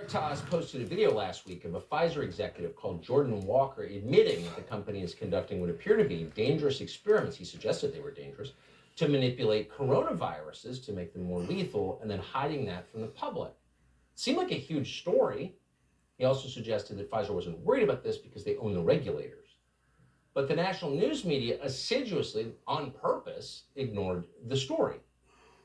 Veritas posted a video last week of a Pfizer executive called Jordan Walker admitting that the company is conducting what appear to be dangerous experiments. He suggested they were dangerous to manipulate coronaviruses to make them more lethal and then hiding that from the public. It seemed like a huge story. He also suggested that Pfizer wasn't worried about this because they own the regulators. But the national news media assiduously, on purpose, ignored the story.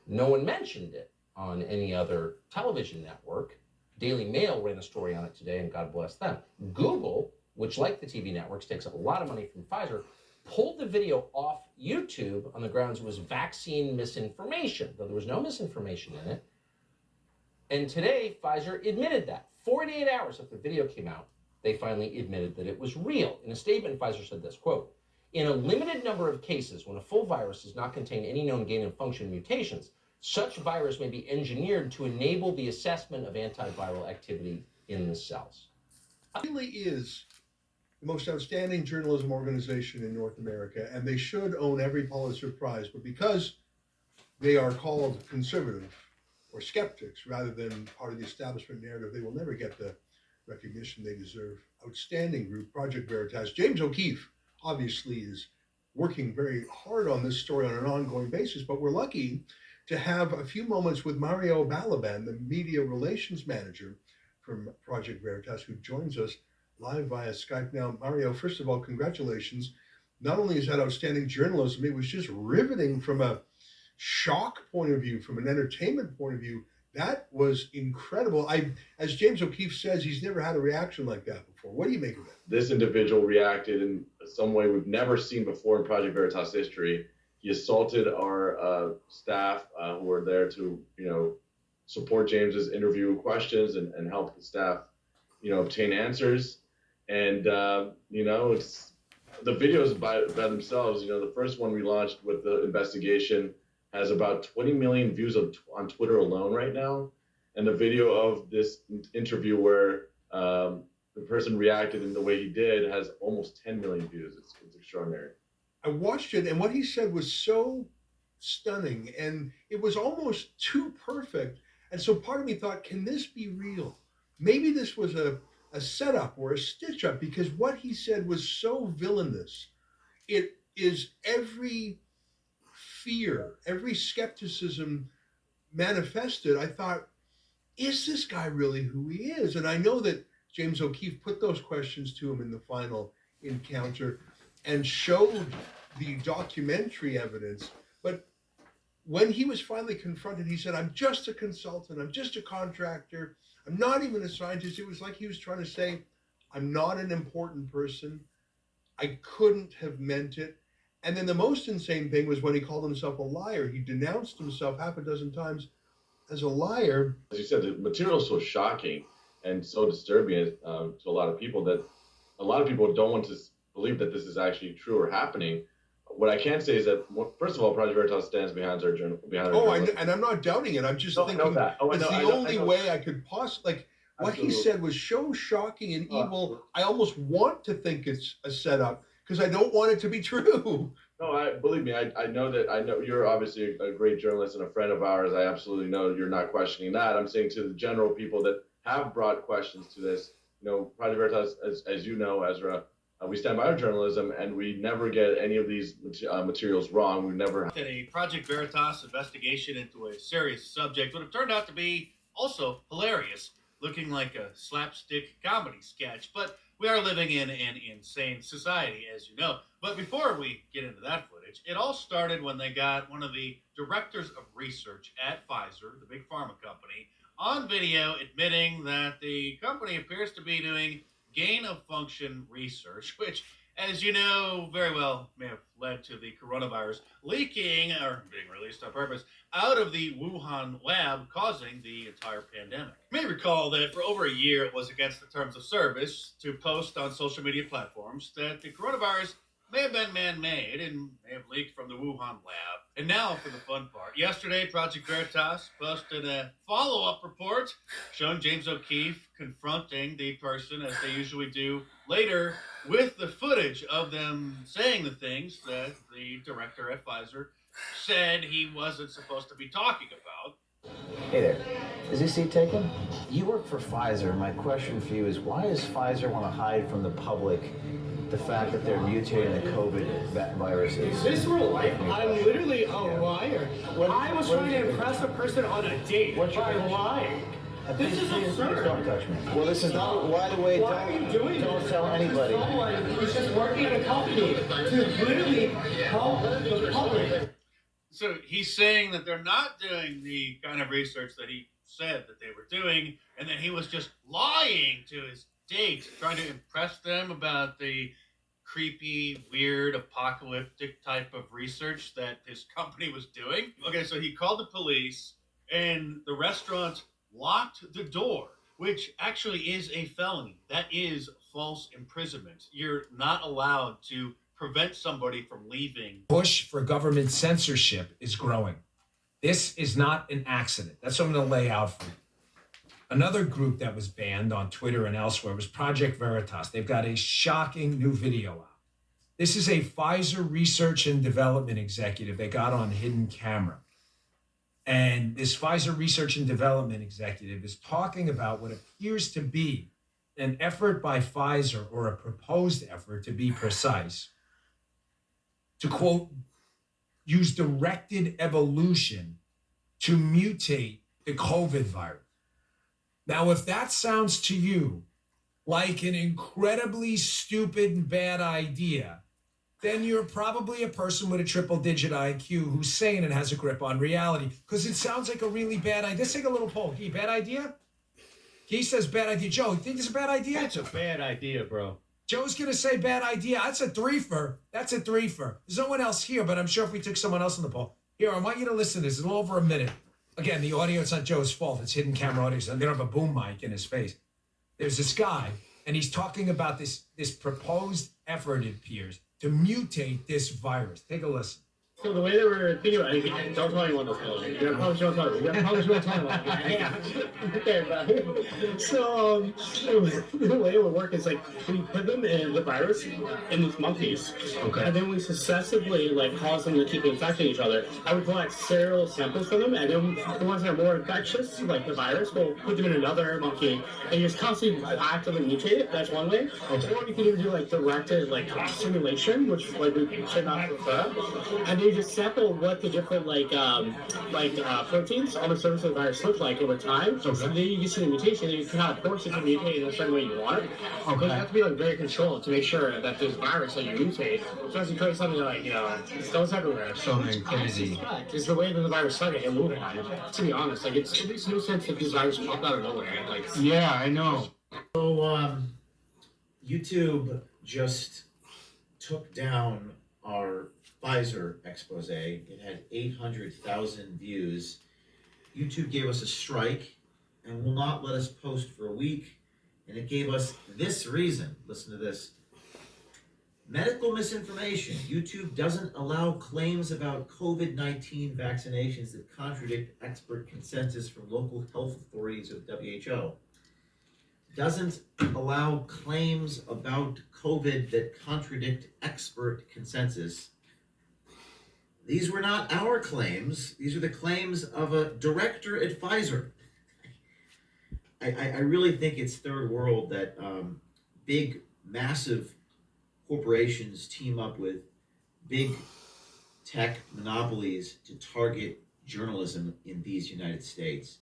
No one mentioned it on any other television network. Daily Mail ran a story on it today, and God bless them. Google, which like the TV networks takes a lot of money from Pfizer, pulled the video off YouTube on the grounds it was vaccine misinformation, though there was no misinformation in it. And today, Pfizer admitted that. 48 hours after the video came out, they finally admitted that it was real. In a statement, Pfizer said this, quote, "In a limited number of cases, when a full virus does not contain any known gain of function mutations, such virus may be engineered to enable the assessment of antiviral activity in the cells." It really is the most outstanding journalism organization in North America, and they should own every Pulitzer Prize. But because they are called conservative or skeptics rather than part of the establishment narrative, they will never get the recognition they deserve. Outstanding group, Project Veritas. James O'Keefe obviously is working very hard on this story on an ongoing basis, but we're lucky to have a few moments with Mario Balaban, the media relations manager from Project Veritas, who joins us live via Skype now. Mario, first of all, congratulations. Not only is that outstanding journalism, it was just riveting from a shock point of view, from an entertainment point of view. That was incredible. As James O'Keefe says, he's never had a reaction like that before. What do you make of it? This individual reacted in some way we've never seen before in Project Veritas history. He assaulted our staff who were there to, support James's interview questions and help the staff, obtain answers. And, it's the videos by themselves. The first one we launched with the investigation has about 20 million views on Twitter alone right now. And the video of this interview where the person reacted in the way he did has almost 10 million views. It's extraordinary. I watched it, and what he said was so stunning, and it was almost too perfect. And so part of me thought, can this be real? Maybe this was a setup or a stitch up, because what he said was so villainous. It is every fear, every skepticism manifested. I thought, is this guy really who he is? And I know that James O'Keefe put those questions to him in the final encounter and showed the documentary evidence. But when he was finally confronted, he said, "I'm just a consultant. I'm just a contractor. I'm not even a scientist." It was like he was trying to say, I'm not an important person. I couldn't have meant it. And then the most insane thing was when he called himself a liar. He denounced himself half a dozen times as a liar. As you said, the material is so shocking and so disturbing to a lot of people that a lot of people don't want to believe that this is actually true or happening. What I can say is that, first of all, Project Veritas stands behind our journal. And I'm not doubting it. I'm just thinking it's the only way I could possibly, like, what he said was so shocking and evil. I almost want to think it's a setup because I don't want it to be true. No, believe me, I know you're obviously a great journalist and a friend of ours. I absolutely know you're not questioning that. I'm saying to the general people that have brought questions to this, Project Veritas, as you know, Ezra, we stand by our journalism, and we never get any of these materials wrong. We never that a Project Veritas investigation into a serious subject would have turned out to be also hilarious, looking like a slapstick comedy sketch. But we are living in an insane society, as you know. But before we get into that footage, it all started when they got one of the directors of research at Pfizer, the big pharma company, on video admitting that the company appears to be doing gain of function research, which, as you know very well, may have led to the coronavirus leaking or being released on purpose out of the Wuhan lab, causing the entire pandemic. You may recall that for over a year it was against the terms of service to post on social media platforms that the coronavirus may have been man-made and may have leaked from the Wuhan lab. And now for the fun part. Yesterday, Project Veritas posted a follow-up report showing James O'Keefe confronting the person, as they usually do, later with the footage of them saying the things that the director at Pfizer said he wasn't supposed to be talking about. Hey there. Is this seat taken? You work for Pfizer. My question for you is, why does Pfizer want to hide from the public the fact that they're mutating the COVID viruses? Is this real life? I'm literally a liar. I was trying to impress a person on a date by lying. This is absurd. Please don't touch me. Well, this is not. By the way, Why are you doing don't this? tell anybody. Someone who's just working at a company to literally help the public. So he's saying that they're not doing the kind of research that he said that they were doing, and that he was just lying to his date, trying to impress them about the creepy, weird, apocalyptic type of research that his company was doing. Okay, so he called the police, and the restaurant locked the door, which actually is a felony. That is false imprisonment. You're not allowed to prevent somebody from leaving. Push for government censorship is growing. This is not an accident. That's what I'm going to lay out for you. Another group that was banned on Twitter and elsewhere was Project Veritas. They've got a shocking new video out. This is a Pfizer research and development executive they got on hidden camera. And this Pfizer research and development executive is talking about what appears to be an effort by Pfizer, or a proposed effort to be precise, to quote, use directed evolution to mutate the COVID virus. Now, if that sounds to you like an incredibly stupid and bad idea, then you're probably a person with a triple-digit IQ who's sane and has a grip on reality, because it sounds like a really bad idea. Let's take a little poll. Gee, bad idea? He says bad idea. Joe, you think it's a bad idea? That's a bad idea, bro. Joe's going to say bad idea. That's a threefer. That's a threefer. There's no one else here, but I'm sure if we took someone else on the poll. Here, I want you to listen to this. It's a little over a minute. Again, the audio, it's not Joe's fault. It's hidden camera audio. So they don't have a boom mic in his face. There's this guy, and he's talking about this proposed effort, it appears, to mutate this virus. Take a listen. So the way that we're thinking about it, don't tell anyone this. You probably shouldn't tell anyone. You probably shouldn't tell anyone. Yeah. Okay, but so the way it would work is like we put them in the virus in these monkeys, okay, and then we successively like cause them to keep infecting each other. I would collect serial samples from them, and then the ones that are more infectious, like the virus, we'll put them in another monkey and just constantly actively mutate it. That's one way. Okay. Or we can even do like directed like simulation, which like we should not prefer, and then you just sample what the different proteins on the surface of the virus look like over time. Okay. So then you can see the mutation, and you can kind of force it to mutate in a certain way you want it. Okay. But you have to be like very controlled to make sure that this virus that you mutate doesn't create something like it goes everywhere. Something crazy. It's the way that the virus started in Wuhan. To be honest, like it makes no sense that these viruses pop out of nowhere. Like Yeah, I know. So YouTube just took down our Pfizer expose. It had 800,000 views. YouTube gave us a strike and will not let us post for a week. And it gave us this reason. Listen to this. Medical misinformation. YouTube doesn't allow claims about COVID-19 vaccinations that contradict expert consensus from local health authorities of WHO. Doesn't allow claims about COVID that contradict expert consensus. These were not our claims. These are the claims of a director at Pfizer. I really think it's third world that big, massive corporations team up with big tech monopolies to target journalism in these United States.